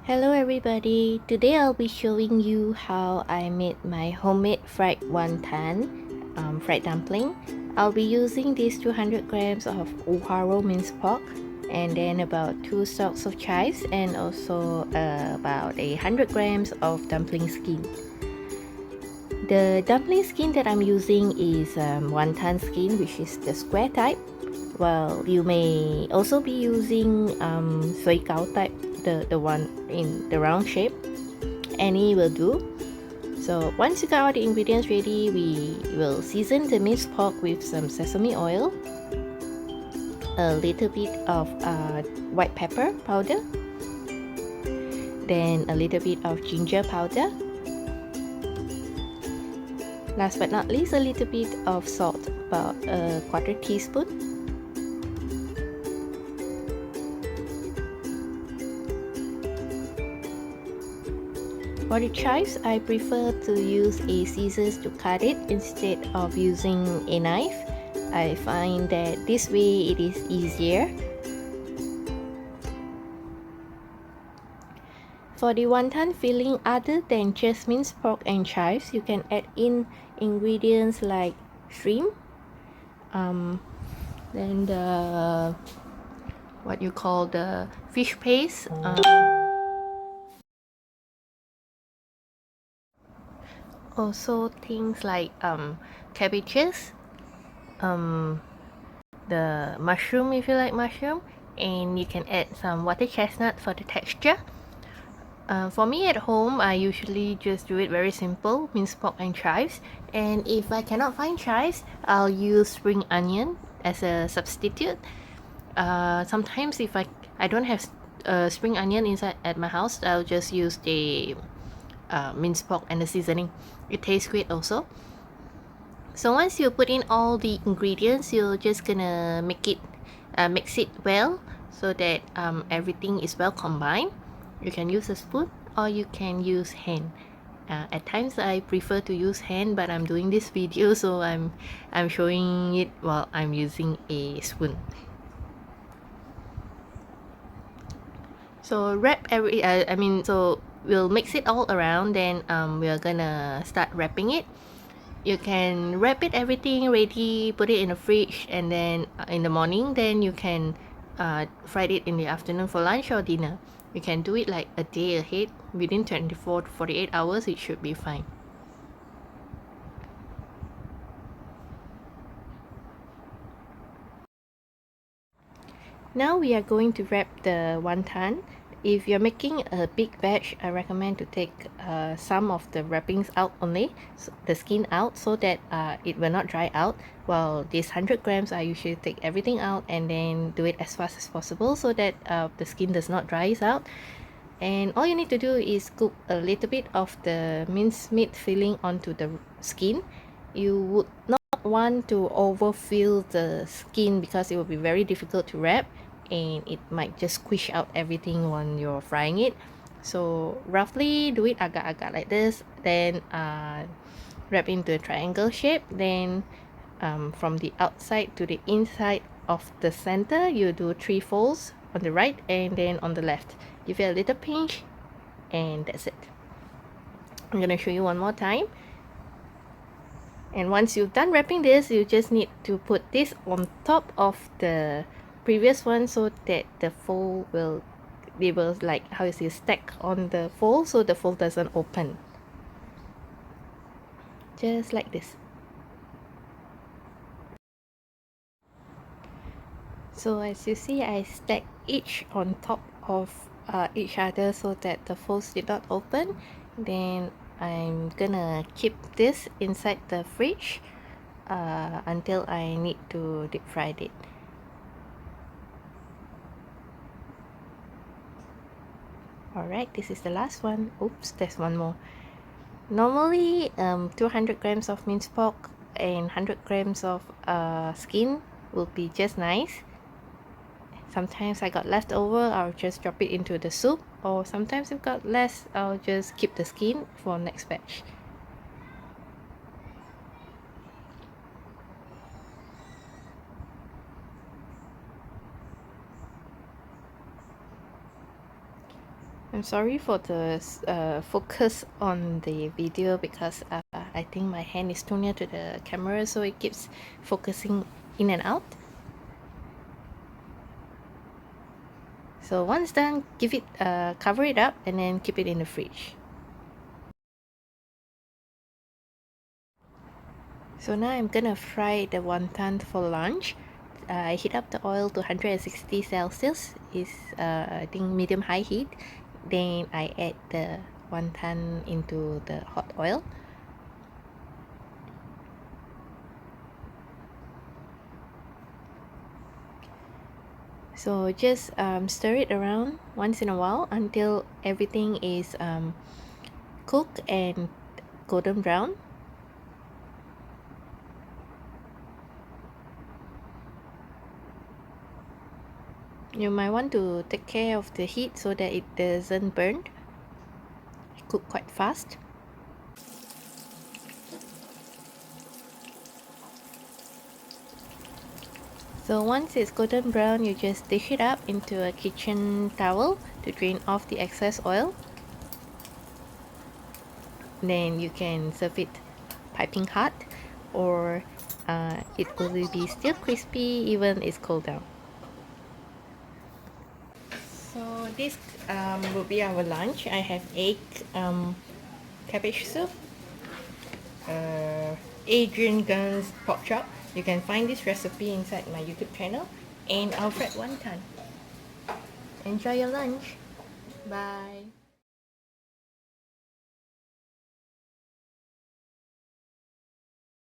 Hello everybody, today I'll be showing you how I made my homemade fried wantan fried dumpling. I'll be using these 200 grams of uharo minced pork and then about 2 stalks of chives and also about 100 grams of dumpling skin. The dumpling skin that I'm using is wantan skin, which is the square type. Well, you may also be using soy cow type, the one in the round shape. Any will do. So once you got all the ingredients ready, we will season the minced pork with some sesame oil, a little bit of white pepper powder, then a little bit of ginger powder. Last but not least, a little bit of salt, about a quarter teaspoon. For the chives, I prefer to use a scissors to cut it instead of using a knife. I find that this way it is easier. For the wonton filling, other than just minced pork and chives, you can add in ingredients like shrimp, then the what you call the fish paste, also things like cabbages, the mushroom if you like mushroom, and you can add some water chestnut for the texture. For me at home, I usually just do it very simple, minced pork and chives. And if I cannot find chives, I'll use spring onion as a substitute. Sometimes if I don't have spring onion inside at my house, I'll just use the minced pork and the seasoning. It tastes great also. So once you put in all the ingredients, you're just gonna mix it well so that everything is well combined. You can use a spoon or you can use hand. At times I prefer to use hand, but I'm doing this video so I'm showing it while I'm using a spoon. So wrap so we'll mix it all around, then we're gonna start wrapping it. You can wrap it everything ready, put it in the fridge, and then in the morning, then you can fry it in the afternoon for lunch or dinner. You can do it like a day ahead. Within 24 to 48 hours, it should be fine. Now we are going to wrap the wonton. If you're making a big batch, I recommend to take some of the wrappings out only, so the skin out, so that it will not dry out. While these 100 grams, I usually take everything out and then do it as fast as possible so that the skin does not dry out. And all you need to do is scoop a little bit of the minced meat filling onto the skin. You would not want to overfill the skin because it will be very difficult to wrap and it might just squish out everything when you're frying it. So roughly do it agak-agak like this, then wrap into a triangle shape, then from the outside to the inside of the center you do 3 folds on the right and then on the left. Give it a little pinch and that's it. I'm gonna show you one more time. And once you've done wrapping this, you just need to put this on top of the previous one so that the fold will like how you see stack on the fold so the fold doesn't open. Just like this. So as you see, I stack each on top of each other so that the folds did not open. Then I'm gonna keep this inside the fridge until I need to deep fry it. Alright, this is the last one. Oops, there's one more. Normally 200 grams of minced pork and 100 grams of skin will be just nice. Sometimes I got leftover, I'll just drop it into the soup, or sometimes I've got less, I'll just keep the skin for next batch. I'm sorry for the focus on the video because I think my hand is too near to the camera, so it keeps focusing in and out. So once done, give it cover it up and then keep it in the fridge. So now I'm gonna fry the wonton for lunch. I heat up the oil to 160 Celsius, is I think medium high heat. Then I add the wonton into the hot oil. So just stir it around once in a while until everything is cooked and golden brown. You might want to take care of the heat so that it doesn't burn. Cook quite fast. So once it's golden brown, you just dish it up into a kitchen towel to drain off the excess oil. Then you can serve it piping hot, or it will be still crispy even it's cooled down. So this will be our lunch. I have egg, cabbage soup, Adrian Gunn's pork chop. You can find this recipe inside my YouTube channel, and Alfred Wantan. Enjoy your lunch. Bye.